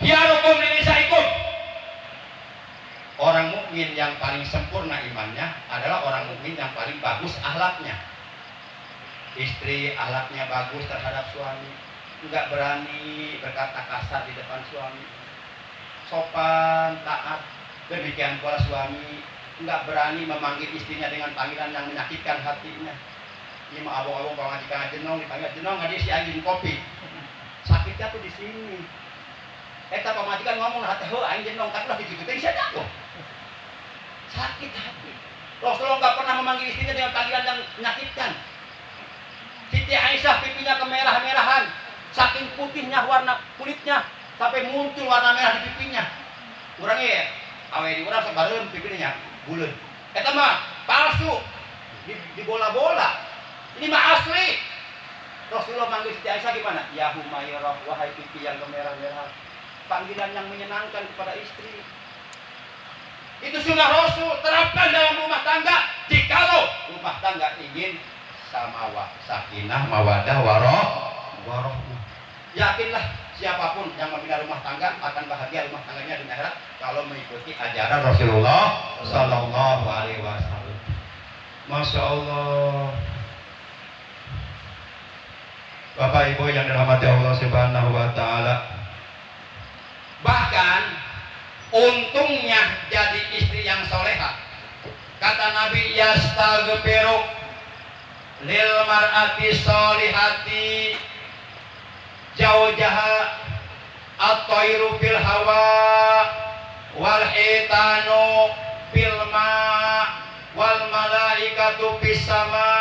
khiyarukum li nisaikum. Orang mukmin yang paling sempurna imannya adalah orang mukmin yang paling bagus akhlaknya. Istri akhlaknya bagus terhadap suami, enggak berani berkata kasar di depan suami, sopan, taat. Demikian pula suami enggak berani memanggil istrinya dengan panggilan yang menyakitkan hatinya. Ini mah abang-abang pangajikan jenong, dipanggil jenong nggak diisi anjing kopi. Sakitnya tuh di sini. Eta pamajikan ngomong hati, "Heuh aing jenong," tapi lah dicucutin siapa tuh? Sakit hati. Rasulullah nggak pernah memanggil istrinya dengan panggilan yang menyakitkan. Siti Aisyah pipinya kemerah-merahan, saking putihnya warna kulitnya sampai muncul warna merah di pipinya. Kurangnya ya, awe di urang sabareun pipinya buleun. Eta mah palsu, di bola-bola. Ini mah asli. Rasulullah manggil Siti Aisyah gimana? Ya Humairah, wahai pipi yang kemerah-merahan. Panggilan yang menyenangkan kepada istri. Itu sunnah Rasul, terapkan dalam rumah tangga. Jikalau rumah tangga ingin samawa, sakinah, mawadah, warohmah. Yakinlah siapapun yang membina rumah tangga akan bahagia rumah tangganya di akhirat kalau mengikuti ajaran Rasulullah Sallallahu Alaihi Wasallam. Masya Allah. Bapak Ibu yang dirahmati Allah Subhanahu Wa Taala. Bahkan untungnya jadi istri yang soleha. Kata Nabi, yastaghfiru lil mar'ati solihati jaujaha at-tayru fil hawa wal hitanu fil ma wal malaikatu fis sama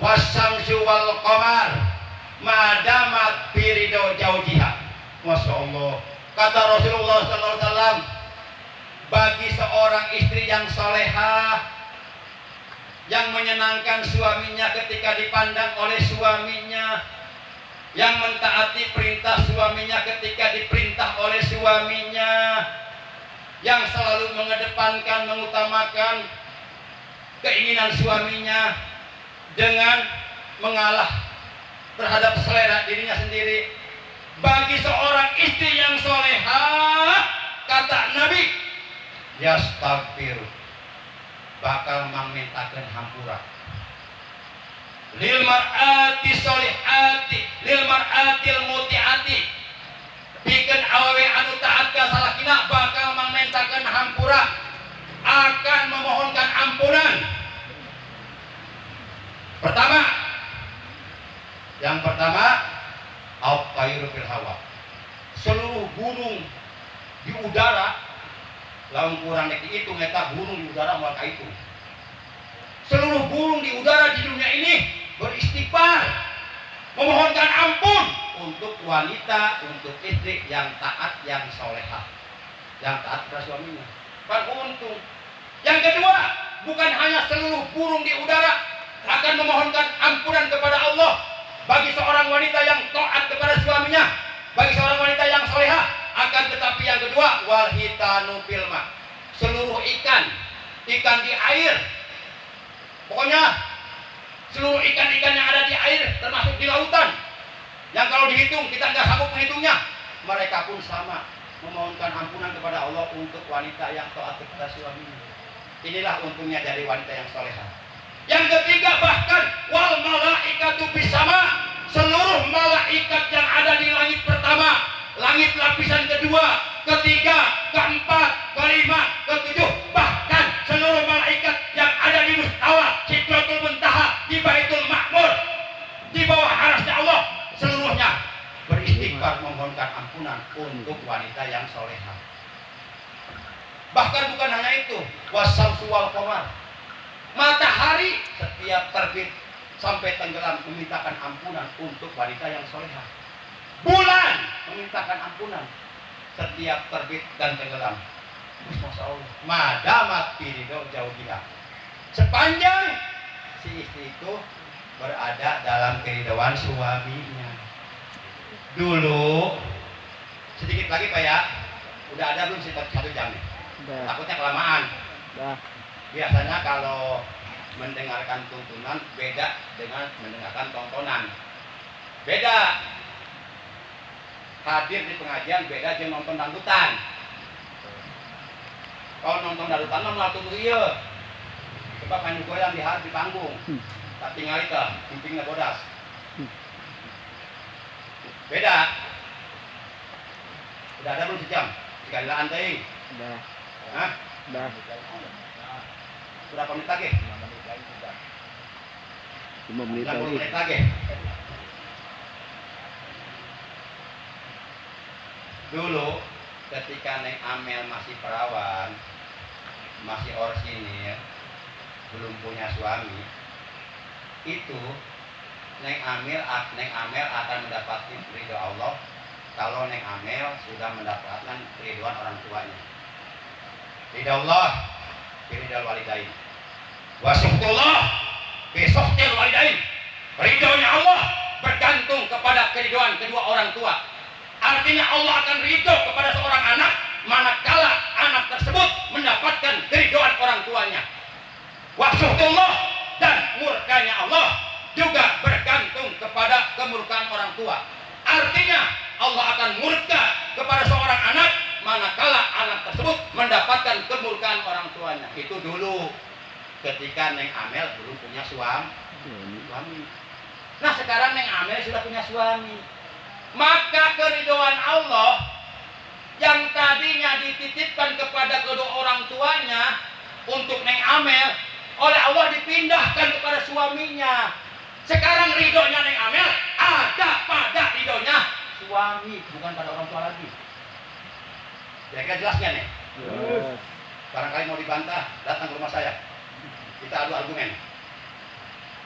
wasyamsu wal qamar madamat birido jaujiha. Masya Allah. Kata Rasulullah SAW, bagi seorang istri yang solehah, yang menyenangkan suaminya ketika dipandang oleh suaminya, yang mentaati perintah suaminya ketika diperintah oleh suaminya, yang selalu mengedepankan, mengutamakan keinginan suaminya dengan mengalah terhadap selera dirinya sendiri. Bagi seorang istri yang solehah, kata Nabi, yastaghfir, bakal memintakan hampura lil mar'ati solihati lil mar'atil muti'ati, bikin awewe anu taat ka salakina bakal memintakan hampura, akan memohonkan ampunan. Yang pertama al-tayru fil hawa, seluruh gunung di udara, lawan kurang dihitung eta gunung di udara maka itu. Seluruh gunung di udara di dunia ini beristighfar, memohonkan ampun untuk wanita, untuk istri yang taat, yang solehah, yang taat kepada suaminya. Kan untung. Yang kedua, bukan hanya seluruh burung di udara akan memohonkan ampunan kepada Allah bagi seorang wanita yang taat kepada suaminya, bagi seorang wanita yang solehah, akan tetapi yang kedua, wal hitanu fil ma, seluruh ikan di air, pokoknya seluruh ikan-ikan yang ada di air termasuk di lautan, yang kalau dihitung kita nggak sanggup menghitungnya, mereka pun sama memohonkan ampunan kepada Allah untuk wanita yang taat kepada suaminya. Inilah untungnya dari wanita yang solehah. Yang ketiga, bahkan wal malaikatu bis sama, seluruh malaikat yang ada di langit pertama, langit lapisan kedua, ketiga, keempat, kelima, ketujuh, bahkan seluruh malaikat yang ada di mustawa Sidratul Muntaha, di Baitul Ma'mur, di bawah arasnya Allah, seluruhnya beristighfar memohonkan ampunan untuk wanita yang solehah. Bahkan bukan hanya itu, wasyamsu wal qamar, matahari setiap terbit sampai tenggelam memintakan ampunan untuk wanita yang solehah. Bulan memintakan ampunan setiap terbit dan tenggelam. Masya Allah. Madamat birido jauhiha, sepanjang si istri itu berada dalam keridhaan suaminya. Dulu sedikit lagi Pak ya, udah ada belum satu jam nih? Takutnya kelamaan. Biasanya kalau mendengarkan tuntunan beda dengan mendengarkan tontonan. Beda. hadir di pengajian beda jeung nonton dangdutan. Kalau nonton dangdutan mah malah tunggu ieu. Sebab anu goyang di panggung. Tak tinggal itu, pimpingnya bodas. Beda. Udah ada belum sejam? Sekali lantai. Udah. Hah? Udah. Berapa menit lagi? 5 menit 60 lagi. menit lagi. Dulu ketika Neng Amel masih perawan, masih orsinil, belum punya suami, itu Neng Amel akan mendapatkan ridho Allah kalau Neng Amel sudah mendapatkan ridhoan orang tuanya. Ridho Allah, ridho walidain. Wasyukurullah, besoknya walidain. Ridhonya Allah bergantung kepada keridhoan kedua orang tua. Artinya Allah akan ridho kepada seorang anak manakala anak tersebut mendapatkan keridhoan orang tuanya. Wasyukurullah, dan murkanya Allah juga bergantung kepada kemurkaan orang tua. Artinya Allah akan murka kepada seorang anak manakala anak tersebut mendapatkan kemurkaan orang tuanya. Itu dulu ketika Neng Amel belum punya suami. Nah sekarang Neng Amel sudah punya suami. Maka keridhoan Allah yang tadinya dititipkan kepada kedua orang tuanya untuk Neng Amel oleh Allah dipindahkan kepada suaminya. Sekarang ridhonya Neng Amel ada pada ridhonya suami, bukan pada orang tua lagi. Kira-kira jelas nggak nih? Yes. Barangkali mau dibantah, datang ke rumah saya. Kita adu argumen.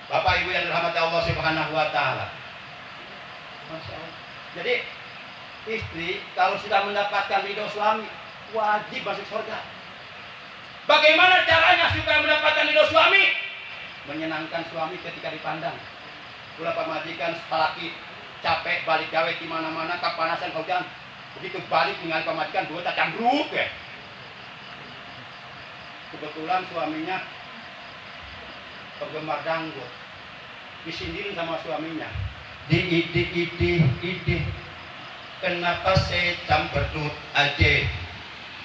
Bapak Ibu yang dirahmati Allah Subhanahu wa taala. Masya Allah. Jadi istri kalau sudah mendapatkan ridho suami wajib masuk surga. Bagaimana caranya supaya mendapatkan ridho suami? Menyenangkan suami ketika dipandang. Kula pamajikan laki capek balik gawe di mana-mana kapanasan hujan. Begitu balik ningali pamajikan dua tak cambruk ya. Kebetulan suaminya penggemar dangdut. Disindirin sama suaminya. Di kenapa saya berdut aja?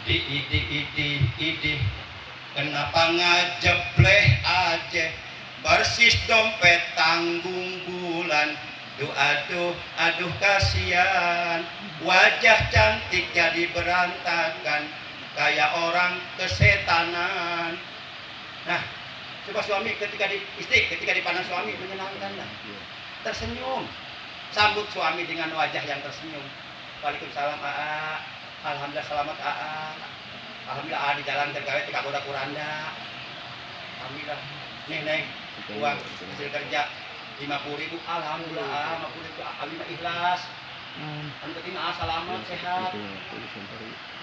Di kenapa ngajebleh aja? Persis dompet tanggung bulan. Aduh kasihan. Wajah cantik jadi berantakan kayak orang kesetanan. Nah, coba suami ketika dipandang suami menyenangkan lah. Tersenyum, sambut suami dengan wajah yang tersenyum. Waalaikumsalam Aa, alhamdulillah selamat Aa, alhamdulillah Aa di jalan tergawe tidak goda kuranda. Alhamdulillah, neng uang hasil kerja 50.000, alhamdulillah Aa 50.000, alhamdulillah ikhlas. Alhamdulillah Aa selamat sehat.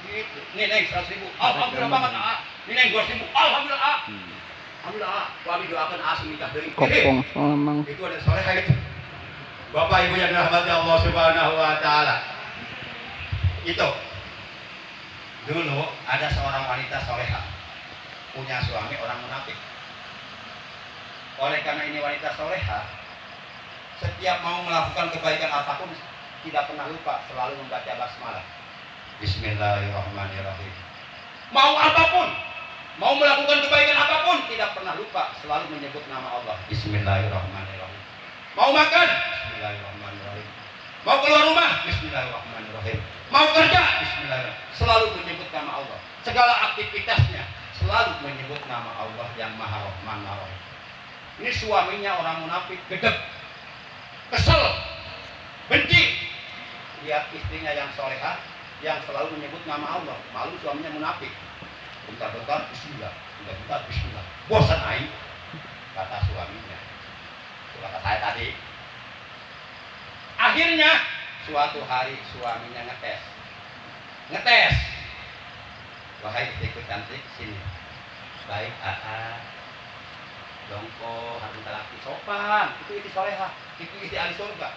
Gitu. Neng 100.000, alhamdulillah banget Aa. Neng 200.000, alhamdulillah Aa. Alhamdulillah Aa, kami doakan Aa menikah deui. Kopong memang. Itu ada solehah itu. Bapak Ibu yang dirahmati Allah Subhanahu wa taala. Itu. Dulu ada seorang wanita solehah punya suami orang munafik. Oleh karena ini wanita solehah, setiap mau melakukan kebaikan apapun tidak pernah lupa selalu membaca basmalah. Bismillahirrahmanirrahim. Mau apapun, mau melakukan kebaikan apapun tidak pernah lupa selalu menyebut nama Allah. Bismillahirrahmanirrahim. Mau makan, Bismillahirrahmanirrahim. Mau keluar rumah, Bismillahirrahmanirrahim. Mau kerja, Bismillahirrahmanirrahim. Selalu menyebut nama Allah. Segala aktivitasnya selalu menyebut nama Allah yang Maha Rahman Maha Rahim. Ini suaminya orang munafik, gedeg, kesel, benci. Lihat istrinya yang solehah, yang selalu menyebut nama Allah. Malu suaminya munafik. Bentar-bentar Bismillah, bentar-bentar Bismillah. Bosan aing, kata suaminya. Kata saya tadi. Akhirnya suatu hari suaminya ngetes. Wahai istriku cantik, sini. Baik Aa, dongko harus laki sopan. Itu istri solehah, itu istri ahli surga.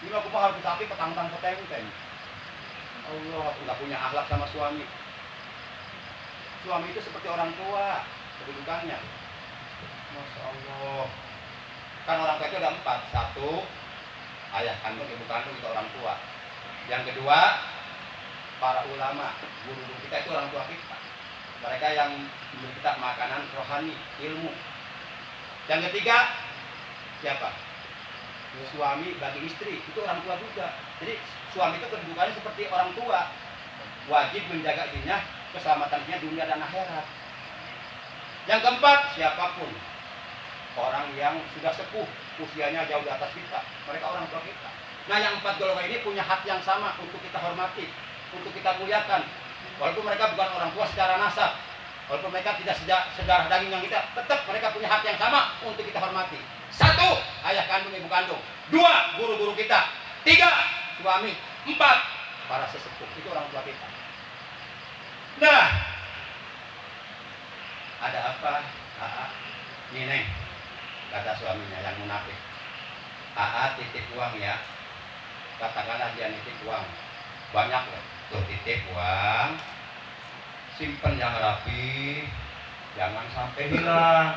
Ini aku harus tapi petang-petang peteng. Allah, aku nggak punya akhlak sama suami. Suami itu seperti orang tua kedudukannya. Masya Allah. Kan orang tua itu ada 4. 1, ayah kandung, ibu kandung itu orang tua. Yang kedua, para ulama, guru-guru kita itu orang tua kita. Mereka yang memberi kita makanan rohani, ilmu. Yang ketiga, siapa? Suami bagi istri, itu orang tua juga. Jadi suami itu kedudukannya seperti orang tua, wajib menjaga istrinya, keselamatannya dunia dan akhirat. Yang keempat, siapapun orang yang sudah sepuh, usianya jauh di atas kita, mereka orang tua kita. Nah, yang empat golongan ini punya hak yang sama untuk kita hormati, untuk kita muliakan. Walaupun mereka bukan orang tua secara nasab, walaupun mereka tidak sedarah daging yang kita, tetap mereka punya hak yang sama untuk kita hormati. Satu, ayah kandung, ibu kandung. Dua, guru-guru kita. Tiga, suami. Empat, para sesepuh. Itu orang tua kita. Nah, ada apa? Ini Neng, kata suaminya yang munafik. Titip uang ya. Katakanlah dia nitip uang. Banyak loh. Tuh titip uang. Simpen yang rapi. Jangan sampai hilang.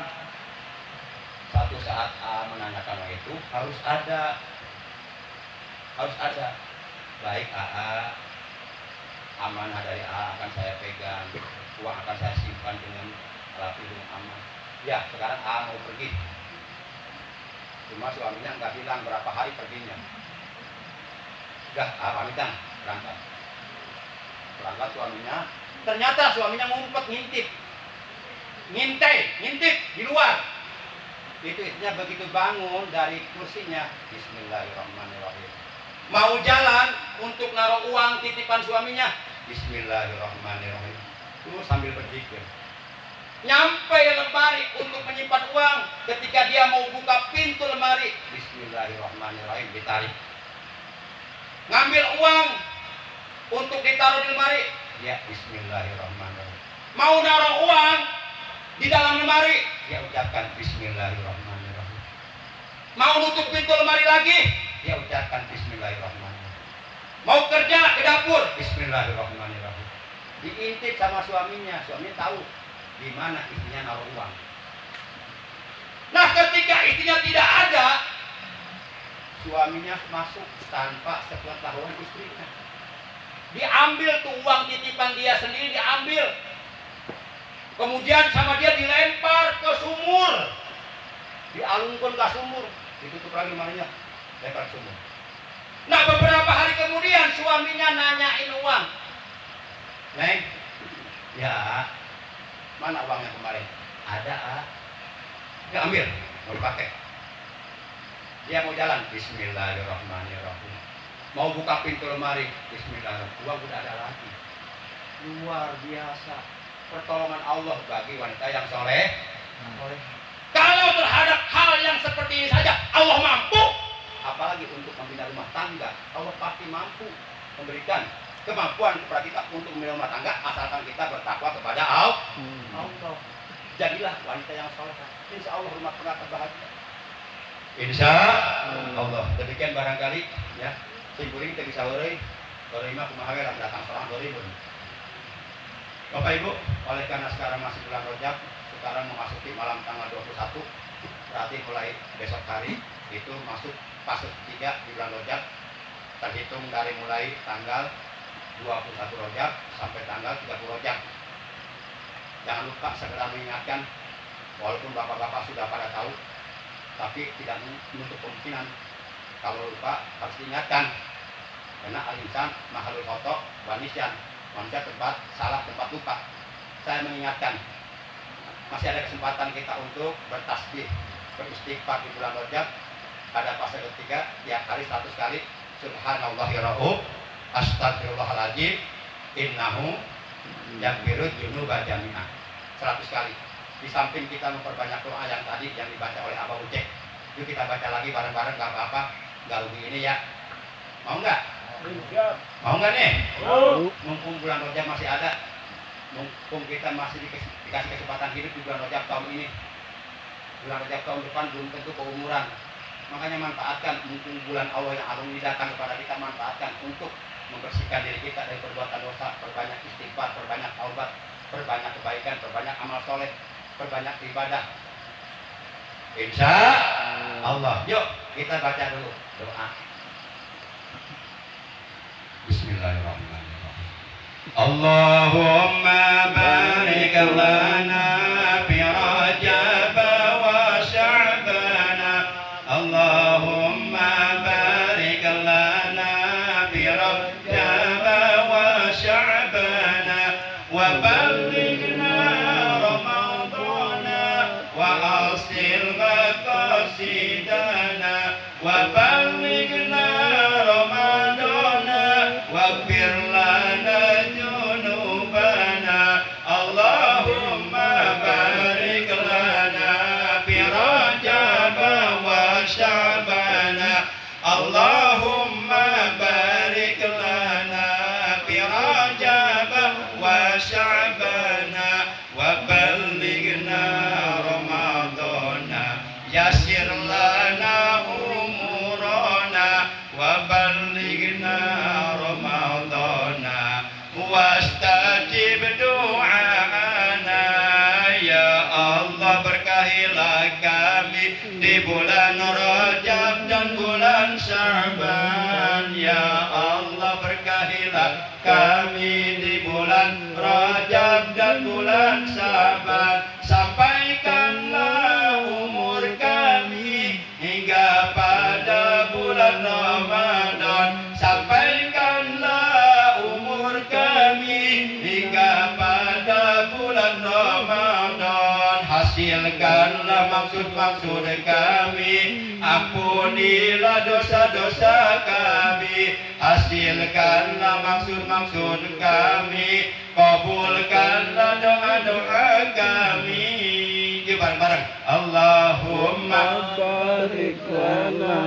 Satu saat menanyakan uang itu harus ada. Baik amanah dari akan saya pegang, uang akan saya simpan dengan rapi dan aman. Ya, sekarang mau pergi. Cuma suaminya nggak bilang berapa hari perginya. Udah, pamitan, berangkat. Berangkat suaminya, ternyata suaminya ngumpet, ngintip di luar. Itu istrinya begitu bangun dari kursinya, Bismillahirrahmanirrahim. Mau jalan untuk naruh uang titipan suaminya, Bismillahirrahmanirrahim. Terus sambil berzikir. Nyampe lemari untuk menyimpan uang, ketika dia mau buka pintu lemari, Bismillahirrahmanirrahim, ditarik. Ngambil uang untuk ditaruh di lemari, ya Bismillahirrahmanirrahim. Mau naruh uang di dalam lemari, dia ucapkan Bismillahirrahmanirrahim. Mau nutup pintu lemari lagi, dia ucapkan Bismillahirrahmanirrahim. Mau kerja ke dapur, Bismillahirrahmanirrahim. Diintip sama suaminya tahu di mana istrinya naruh uang. Nah, ketika istrinya tidak ada, suaminya masuk tanpa sepengetahuan istrinya. Diambil tuh uang titipan dia sendiri, diambil. Kemudian sama dia dilempar ke sumur, dialungkan ke sumur, ditutup lagi lemarinya, lempar ke sumur. Nah, beberapa hari kemudian suaminya nanyain uang. Neng, ya mana uangnya kemarin? Ada, ya ambil, mau dipakai. Dia mau jalan, Bismillahirrahmanirrahim. Mau buka pintu lemari, Bismillahirrahmanirrahim. Uang udah ada lagi. Luar biasa pertolongan Allah bagi wanita yang soleh. Kalau terhadap hal yang seperti ini saja Allah mampu, apalagi untuk membina rumah tangga. Allah pasti mampu memberikan kemampuan kepada kita untuk membina rumah tangga, asalkan kita bertakwa kepada Allah. Jadilah wanita yang soleh. Insya Allah rumah tangga terbahagia. Insya Allah. Demikian barangkali ya. Simpuling kita bisa urui. Kalau imam kumaha we datang salam 2000. Bapak Ibu, oleh karena sekarang masih bulan Rajab, sekarang memasuki malam tanggal 21, berarti mulai besok hari itu masuk fase 3 di bulan Rajab, terhitung dari mulai tanggal 21 Rajab sampai tanggal 30 Rajab. Jangan lupa segera mengingatkan, walaupun bapak-bapak sudah pada tahu, tapi tidak menutup kemungkinan. Kalau lupa harus diingatkan, karena al-insan mahalul khoto wa nisyan. Manusia salah tempat lupa. Saya mengingatkan, masih ada kesempatan kita untuk bertasbih, beristighfar di bulan Rajab. Pada fase ketiga, tiap hari 100 kali Subhanallahirrahmanirrahim, Astagfirullahaladzim, Innahu Yaghfirudz dzunuba jami'ah. 100 kali. Di samping kita memperbanyak doa yang tadi yang dibaca oleh Abah Ucek, yuk kita baca lagi bareng-bareng, gak apa-apa, gak rugi ini ya. Mau nggak? Mau nggak nih? Mumpung bulan Rajab masih ada, mumpung kita masih dikasih kesempatan hidup di bulan Rajab tahun ini. Bulan Rajab tahun depan belum tentu keumuran. Makanya manfaatkan mumpung bulan Allah yang agung ini datang kepada kita, manfaatkan untuk membersihkan diri kita dari perbuatan dosa, perbanyak istighfar, perbanyak taubat, perbanyak kebaikan, perbanyak amal soleh, perbanyak ibadah. Insya Allah. Yuk kita baca dulu doa. Bismillahirrahmanirrahim. Allahumma barik lana fi Rajab wa Sya'bana. Allahumma barik lana fi Rajab wa Sya'bana wa ballighna Ramadana wa asil maqasidana wa ballighna Ramadana waghfir lana junubana. Allahumma barik lana fi Rajab wa Sya'bana. Allahumma barik lana fi Rajab wa Sya'bana wa ballighna Ramadana yasir lana umurana wa ballighna Ramadana wastajib do'ana. Ya Allah, berkahilah kami di bulan Rajab dan bulan Sya'ban. Ya Allah, berkahilah kami di bulan Rajab dan bulan Sya'ban. Sampaikanlah umur kami hingga pada bulan Ramadan. Sampaikanlah umur kami hingga pada bulan Ramadan. Hasilkanlah maksud-maksud kami, ampunilah dosa-dosa kami. Hasilkanlah maksud-maksud kami, kabulkanlah doa-doa kami. Bareng-bareng. Allahumma barik lana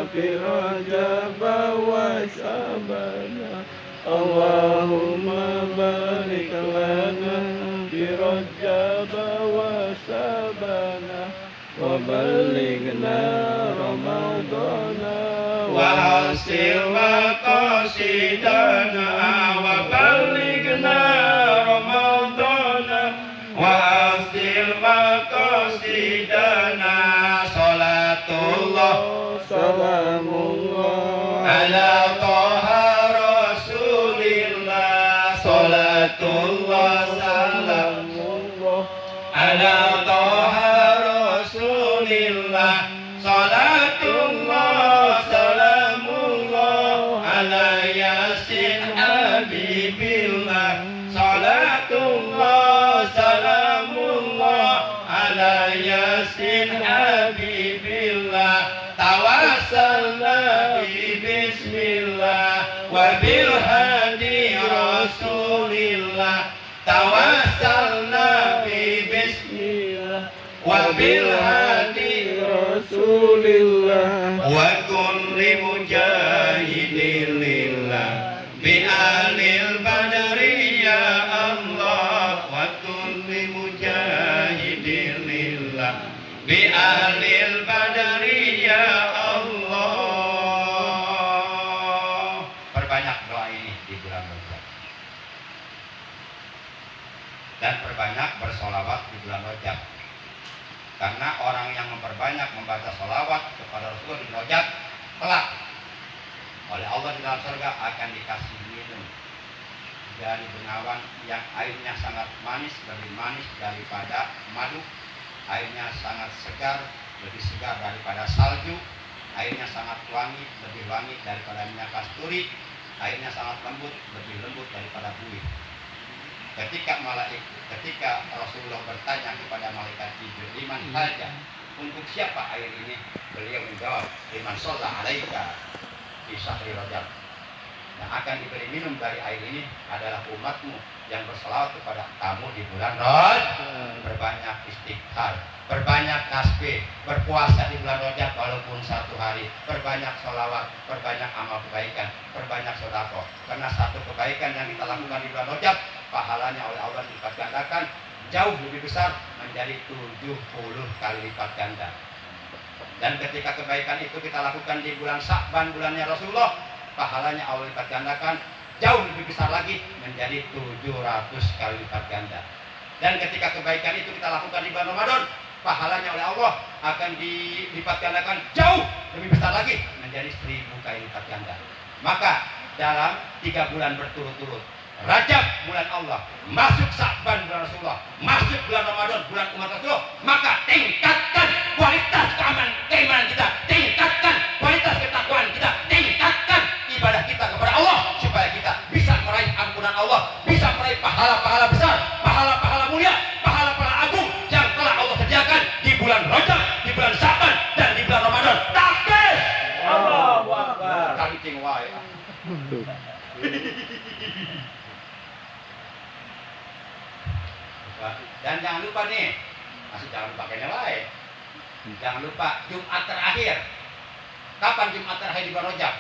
fi Rajab wa Sya'bana. Allahumma barik lana fi Rajab wa Sya'bana wa ballighna Ramadana wa hasil maqasidana wa ballighna Ramadana wa hasil maqasidana. Salatullah salamullah ala Taha Rasulillah. Salatullah salamullah ala Taha Rasulillah. Salatullah salamullah ala Yasin Habibillah. Salatullah salamullah ala Yasin Habibillah. Tawassalna bi bismillah wa bil hadi Rasulillah. Tawassalna bi bismillah wa bil hadi Rasulillah wa kulli mujahidin lillah bi alil badri ya Allah. Wa kulli mujahidin lillah bi alil badri ya Allah. Perbanyak doa ini di bulan Rajab dan perbanyak bersolawat di bulan Rajab. Karena orang yang memperbanyak membaca sholawat kepada Rasulullah di Rajab kelak oleh Allah di dalam surga akan dikasih minum dari bengawan yang airnya sangat manis, lebih manis daripada madu. Airnya sangat segar, lebih segar daripada salju. Airnya sangat wangi, lebih wangi daripada minyak kasturi. Airnya sangat lembut, lebih lembut daripada buih. Ketika Rasulullah bertanya kepada malaikat Jibril, liman saja, untuk siapa air ini? Beliau menjawab, liman sholla alaika di syahri Rajab. Yang akan diberi minum dari air ini adalah umatmu yang berselawat kepada kamu di bulan Rajab. Berbanyak istighfar, berbanyak tasbih, berpuasa di bulan Rajab walaupun 1 hari, berbanyak sholawat, berbanyak amal kebaikan, berbanyak sedekah. Karena satu kebaikan yang kita lakukan di bulan Rajab, pahalanya oleh Allah dilipat gandakan jauh lebih besar, menjadi 70 kali lipat ganda. Dan ketika kebaikan itu kita lakukan di bulan Sya'ban, bulannya Rasulullah, pahalanya Allah lipat gandakan jauh lebih besar lagi, menjadi 700 kali lipat ganda. Dan ketika kebaikan itu kita lakukan di bulan Ramadan, pahalanya oleh Allah akan dilipat gandakan jauh lebih besar lagi, menjadi 1000 kali lipat ganda. Maka dalam 3 bulan berturut-turut. Rajab bulan Allah, masuk Sa'ban bulan Rasulullah, masuk bulan Ramadan bulan umat Rasulullah, maka tingkatkan kualitas keimanan kita, tingkatkan kualitas ketakwaan kita, tingkatkan ibadah kita kepada Allah supaya kita bisa meraih ampunan Allah, bisa meraih pahala-pahala besar, pahala-pahala mulia, pahala-pahala agung yang telah Allah sediakan di bulan Rajab, di bulan Sa'ban dan di bulan Ramadan. Takbir! Allahu Akbar. Kali cing wae. Dan jangan lupa nih, masih jangan lupa kayaknya lain. Jangan lupa Jumat terakhir. Kapan Jumat terakhir di bulan Rajab?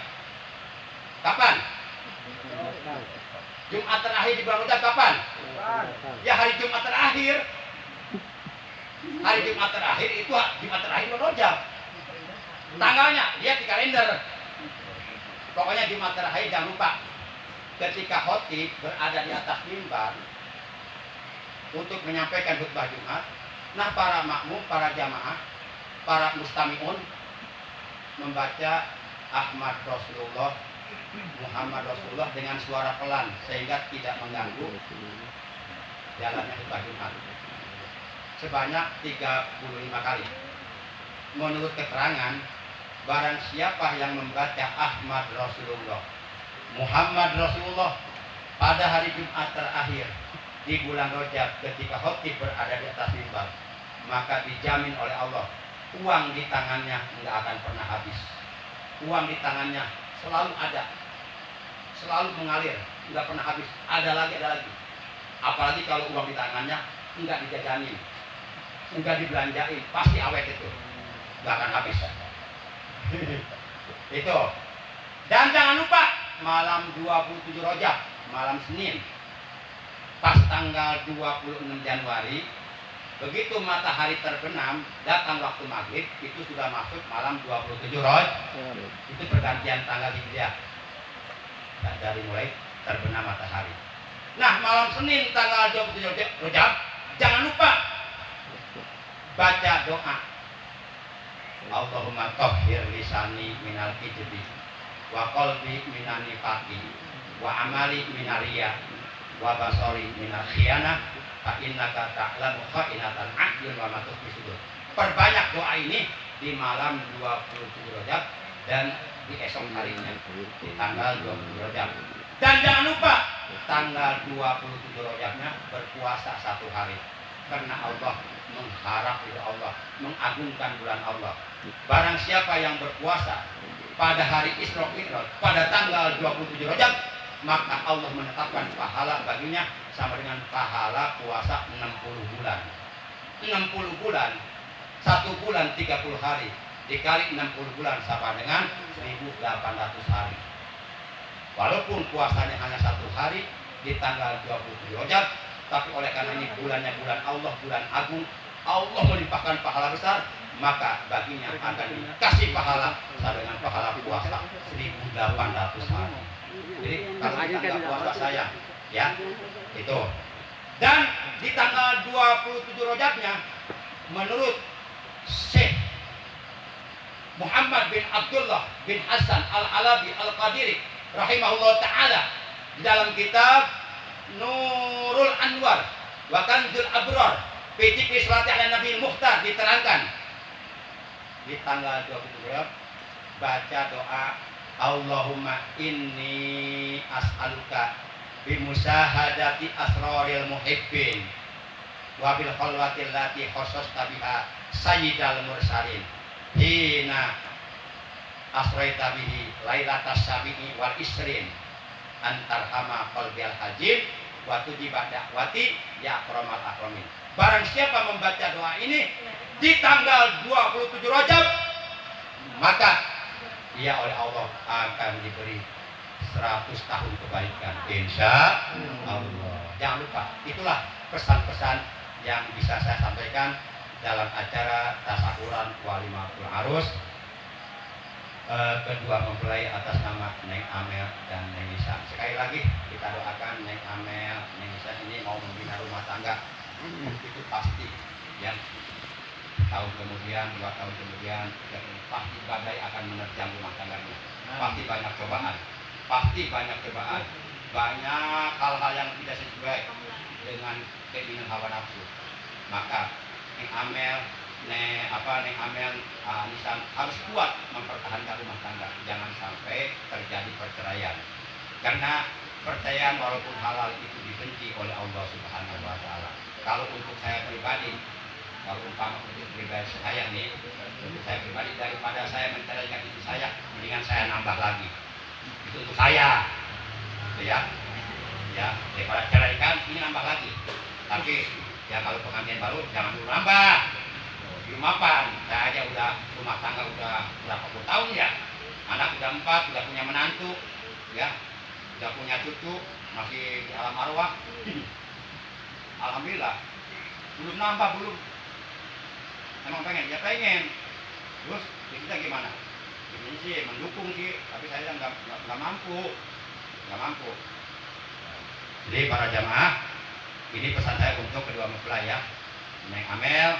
Kapan? Jumat terakhir di bulan Rajab kapan? Ya hari Jumat terakhir. Hari Jumat terakhir itu Jumat terakhir bulan Rajab. Tanggalnya lihat di kalender. Pokoknya Jumat terakhir jangan lupa. Ketika khotib berada di atas mimbar untuk menyampaikan khutbah Jumat, nah para makmum, para jamaah, para mustami'un membaca Ahmad Rasulullah, Muhammad Rasulullah dengan suara pelan sehingga tidak mengganggu jalannya khutbah Jumat. Sebanyak 35 kali. Menurut keterangan, barang siapa yang membaca Ahmad Rasulullah, Muhammad Rasulullah pada hari Jumat terakhir di bulan Rajab ketika khotib berada di atas mimbar, maka dijamin oleh Allah uang di tangannya tidak akan pernah habis. Uang di tangannya selalu ada, selalu mengalir, tidak pernah habis. Ada lagi, ada lagi. Apalagi kalau uang di tangannya enggak dijajanin, enggak dibelanjain, pasti awet itu, nggak akan habis. Itu. Dan jangan lupa malam 27 Rajab, malam Senin, pas tanggal 26 Januari, begitu matahari terbenam, datang waktu maghrib, itu sudah masuk malam 27 Rajab. Itu pergantian tanggal Hijriah. Dan dari mulai terbenam matahari. Nah, malam Senin tanggal 27 Rajab, jangan lupa baca doa. Allahumma tahhir lisani minal kidbi wa qalbi minan nifaqi wa amali minar riya wa basari minal khiyanah fa innaka ta'lamu kha'inatal a'yun wa ma tukhfi sudur. Perbanyak doa ini di malam 27 Rajab dan di esok harinya di tanggal 20 Rajab. Dan jangan lupa tanggal 27 Rajabnya berpuasa 1 hari karena Allah mengharap ridha Allah, mengagungkan bulan Allah. Barang siapa yang berpuasa pada hari Isra Mi'raj pada tanggal 27 Rajab, maka Allah menetapkan pahala baginya sama dengan pahala puasa 60 bulan. 60 bulan, 1 bulan 30 hari dikali 60 bulan sama dengan 1800 hari. Walaupun puasanya hanya 1 hari di tanggal 27 Rajab, tapi oleh karena ini bulannya bulan Allah, bulan agung, Allah melimpahkan pahala besar, maka baginya akan dikasih pahala sama dengan pahala puasa 1800 hari. Jadi kalau kita nggak puasa saya, ya itu. Dan di tanggal 27 Rajabnya, menurut Syekh Muhammad bin Abdullah bin Hasan Al-Alabi Al-Qadiri rahimahullah ta'ala, di dalam kitab Nurul Anwar wa Kanzul Abrar fi dzikri sholati ala Nabi Mukhtar diterangkan di tanggal 27 Rajab baca doa Allahumma inni as'aluka bimusahadati asraril muhibbin wa bil khalwati allati khassasta biha sayyidal mursalin hina asraita bihi lailatas sabi'i wal isrin antarhama qalbil hajim wa tujiba da'wati ya akramal akramin. Barang siapa membaca doa ini di tanggal 27 Rajab, maka dia oleh Allah akan diberi 100 tahun kebaikan, insya Allah. Jangan lupa, itulah pesan-pesan yang bisa saya sampaikan dalam acara Tasyakuran Walimatul Arus. Kedua mempelai atas nama Neng Amel dan Neng Nisa. Sekali lagi kita doakan Neng Amel, Neng Nisa ini mau membina rumah tangga. Itu pasti yang tahun kemudian, 2 tahun kemudian, pasti badai akan menerjang rumah tangganya. Pasti banyak cobaan, pasti banyak cobaan, banyak hal-hal yang tidak sesuai dengan keinginan hawa nafsu. Maka Neng Amel, Neng Amel, Nisan harus kuat mempertahankan rumah tangga, jangan sampai terjadi perceraian. Karena perceraian walaupun halal itu dibenci oleh Allah Subhanahu wa Ta'ala. Kalau untuk saya pribadi, kalau umpama untuk pribadi saya nih, untuk saya pribadi, daripada saya menceraikan istri saya, mendingan saya nambah lagi. Itu untuk saya, gitu ya. Ya, daripada ceraikan ini nambah lagi. Tapi ya kalau pengantin baru jangan dulu nambah. Belum mapan, saya aja udah rumah tangga udah berapa puluh tahun ya. Anak udah 4, udah punya menantu, ya, udah punya cucu, masih di alam arwah. Alhamdulillah, belum nambah belum. Emang pengen, ya pengen. Terus ya kita gimana? Ini sih mendukung sih, tapi saya nggak mampu. Jadi para jamaah, ini pesan saya untuk kedua mempelai ya, Neng Amel,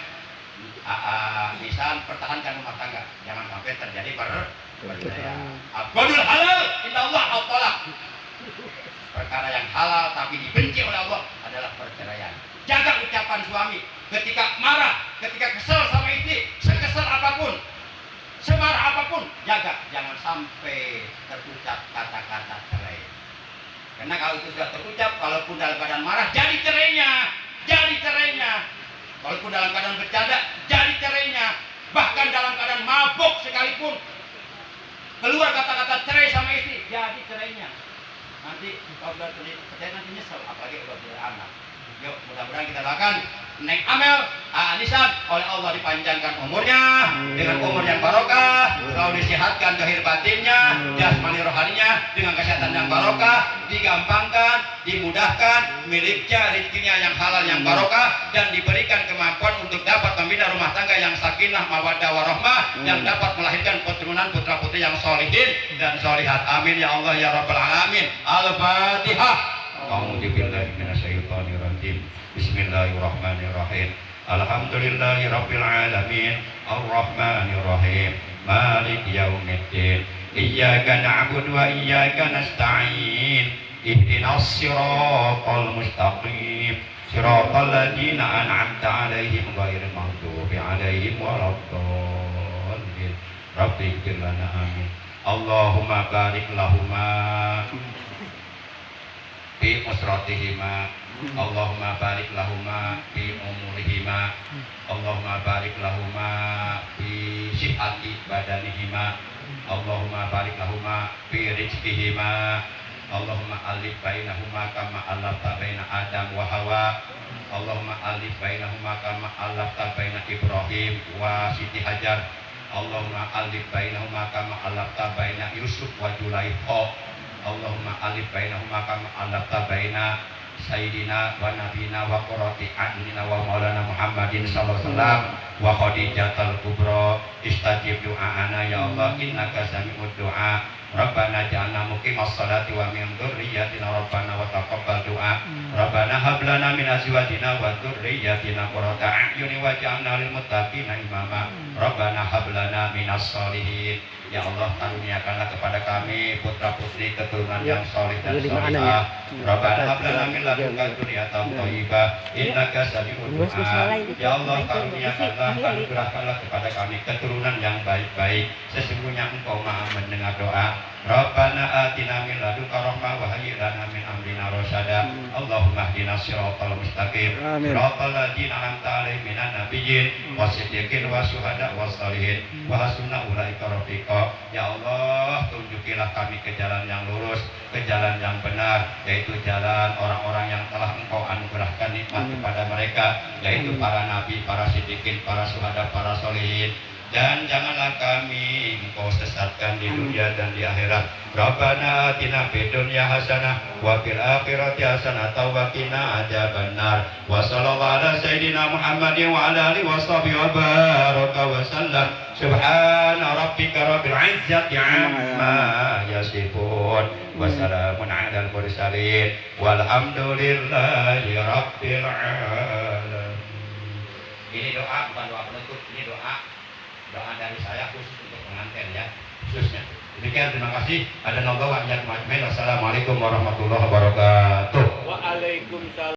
Nisan, pertahankan rumah tangga, jangan sampai terjadi perceraian. Aqdul halal, inna Allah al-talaq. Perkara yang halal tapi dibenci oleh Allah adalah perceraian. Jaga ucapan suami ketika marah, ketika kesel sama istri, sekesel apapun, semarah apapun, jaga jangan sampai terucap kata-kata cerai. Karena kalau itu sudah terucap, walaupun dalam keadaan marah, jadi cerainya. Walaupun dalam keadaan bercanda, jadi cerainya. Bahkan dalam keadaan mabuk sekalipun, keluar kata-kata cerai sama istri, jadi cerainya. Nanti kalau sudah percaya nanti nyesel, apalagi kalau punya anak. Yuk, mudah-mudahan kita doakan Neng Amel, Nisan, oleh Allah dipanjangkan umurnya dengan umur yang barokah, selalu disehatkan zahir batinnya, jasmani rohaninya dengan kesehatan yang barokah, digampangkan, dimudahkan, miliknya rezekinya yang halal yang barokah, dan diberikan kemampuan untuk dapat membina rumah tangga yang sakinah mawaddah warahmah, yang dapat melahirkan keturunan putra putri yang solihin dan solihat. Amin ya Allah ya rabbal alamin. Al-Fatihah. A'udzubillahi minasyaitonir rajim. Bismillahirrahmanirrahim. Alhamdulillahirabbil alamin. Arrahmanir rahim. Maliki yaumiddin. Iyyaka na'budu wa iyyaka nasta'in. Ihdinas siratal mustaqim. Siratal ladzina an'amta 'alaihim ghairil maghdubi 'alaihim waladdallin. Rabbighfir lana amin. Allahumma barik lahuma fi usratihima, Allahumma barik lahuma fi umurihima, Allahumma barik lahuma fi sihhati badanihima, Allahumma barik lahuma fi rizqihima, Allahumma alif bainahuma kama alafta baina Adam wa Hawa, Allahumma alif bainahuma kama alafta baina Ibrahim wa Siti Hajar, Allahumma alif bainahuma kama alafta baina Yusuf wa Zulaikha, Allahumma alif bainahuma kama alafta baina Sayyidina wa Nabina wa qurrati a'yunina wa maulana Muhammadin sallallahu alaihi wasallam wa Khadijatul Kubra. Istajib du'aana ya Allah, innaka sami'ud du'a. Rabbana ja'alna muqimas sholati wa min dzurriyyatina rabbana wa taqabbal du'a. Rabbana hab lana min azwajina wa dzurriyyatina qurrata a'yunin waj'alna lil muttaqina imama. Rabbana hab lana minas sholihin. Ya Allah, karuniakanlah kepada kami putra putri keturunan yang soleh dan solehah. Rabbana hab lana min ladunka dzurriyyatan thayyibah innaka sami'ud du'a. Ya Allah, karuniakanlah, anugerahkanlah kepada kami keturunan yang baik-baik. Sesungguhnya Engkau Maha mendengar doa. Rabbana atina min ladunka rahmah wa hayyi lana min amrina rasyada. Allahumma ihdinas siratal mustaqim. Siratal ladzina an'amta 'alaihim minan nabiyyin wasiddiqin wasyuhada wassalihin wa hasuna ulaika rafiqa. Ya Allah, tunjukilah kami ke jalan yang lurus, ke jalan yang benar, yaitu jalan orang-orang yang telah Engkau anugerahkan nikmat kepada mereka, yaitu para nabi, para siddiqin, para syuhada, para sholihin. Dan janganlah kami Engkau sesatkan di dunia dan di akhirat. Rabbana atina fid dunya hasanah wa fil akhirati hasanah wa qina adzabannar. Wa sallallahu ala sayyidina Muhammadin wa ala alihi washabihi wa baraka wa sallam. Subhana rabbika rabbil izzati amma yasifun wa salamun alal mursalin walhamdulillahi rabbil alamin. Ini doa bukan doa penutup, ini doa dari saya khusus untuk pengantin ya, khususnya. Demikian, terima kasih. Ada nogawa yang Assalamualaikum warahmatullahi wabarakatuh. Waalaikumsalam.